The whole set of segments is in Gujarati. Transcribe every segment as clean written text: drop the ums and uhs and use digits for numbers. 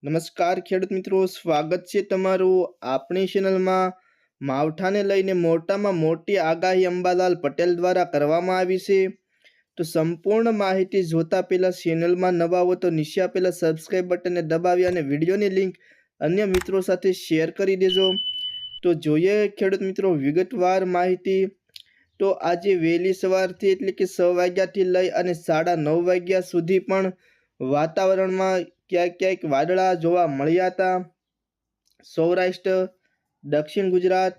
નમસ્કાર ખેડૂત મિત્રો, સ્વાગત છે તમારું આપણી ચેનલમાં. માવઠાને લઈને મોટામાં મોટી આગાહી અંબાલાલ પટેલ દ્વારા કરવામાં આવી છે. તો સંપૂર્ણ માહિતી જોતા પહેલા ચેનલમાં નવા હો તો નીચે આપેલા સબસ્ક્રાઇબ બટનને દબાવી અને વિડીયોની લિંક અન્ય મિત્રો સાથે શેર કરી દેજો. તો જોઈએ ખેડૂત મિત્રો વિગતવાર માહિતી. તો આજે વહેલી સવારથી એટલે કે 6 વાગ્યાથી લઈ અને 9:30 વાગ્યા સુધી પણ વાતાવરણમાં ક્યાંક વાદળા જોવા મળ્યા હતા. સૌરાષ્ટ્ર, દક્ષિણ ગુજરાત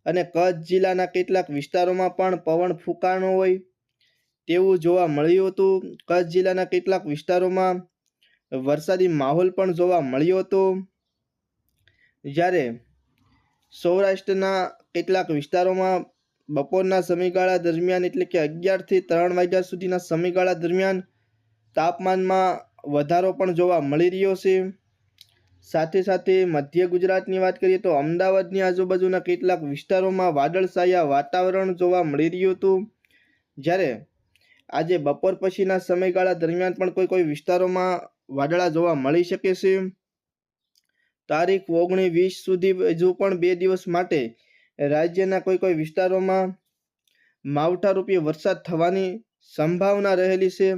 અને કચ્છ જિલ્લાના કેટલાક વિસ્તારોમાં પણ પવન ફૂંકાણો હોય તેવું જોવા મળ્યું હતું. કચ્છ જિલ્લાના કેટલાક વિસ્તારોમાં વરસાદી માહોલ પણ જોવા મળ્યો હતો. જ્યારે સૌરાષ્ટ્રના કેટલાક વિસ્તારોમાં બપોરના સમયગાળા દરમિયાન એટલે કે 11 થી 3 વાગ્યા સુધીના સમયગાળા દરમિયાન તાપમાનમાં વધારો પણ જોવા મળી રહ્યો છે. સાથે સાથે મધ્ય ગુજરાતની વાત કરીએ તો અમદાવાદની આજુબાજુના કેટલાક વિસ્તારોમાં વાદળછાયા વાતાવરણ જોવા મળી રહ્યું હતું. જ્યારે આજે બપોર પછીના સમયગાળા દરમિયાન પણ કોઈ વિસ્તારોમાં વાદળા જોવા મળી શકે છે. તારીખ 19-20 સુધી હજુ પણ 2 દિવસ માટે રાજ્યના કોઈ વિસ્તારોમાં માવઠારૂપી વરસાદ થવાની સંભાવના રહેલી છે.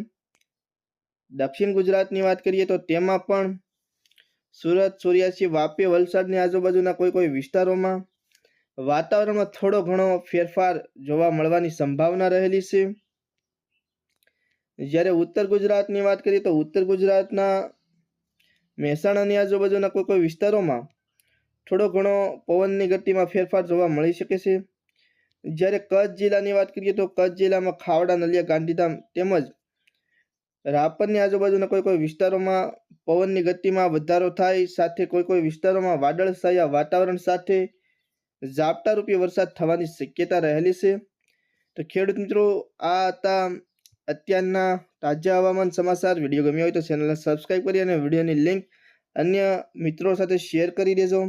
દક્ષિણ ગુજરાતની વાત કરીએ તો તેમાં પણ સુરત, સોરિયાસી, વાપી, વલસાડની આજુબાજુના કોઈ વિસ્તારોમાં વાતાવરણમાં થોડો ઘણો ફેરફાર જોવા મળવાની સંભાવના રહેલી છે. જ્યારે ઉત્તર ગુજરાતની વાત કરીએ તો ઉત્તર ગુજરાતના મહેસાણાની આજુબાજુના કોઈ વિસ્તારોમાં થોડો ઘણો પવનની ગતિમાં ફેરફાર જોવા મળી શકે છે. જ્યારે કચ્છ જિલ્લાની વાત કરીએ તો કચ્છ જિલ્લામાં ખાવડા, નલિયા, ગાંધીધામ તેમજ રાપરની આજુબાજુના કોઈ વિસ્તારોમાં પવનની ગતિમાં વધારો થાય સાથે કોઈ વિસ્તારોમાં વાદળછાયા વાતાવરણ સાથે ઝાપટારૂપી વરસાદ થવાની શક્યતા રહેલી છે. તો ખેડૂત મિત્રો, આ હતા અત્યારના તાજા હવામાન સમાચાર. વિડીયો ગમ્યો હોય તો ચેનલને સબસ્ક્રાઇબ કરી અને વિડીયોની લિંક અન્ય મિત્રો સાથે શેર કરી દેજો.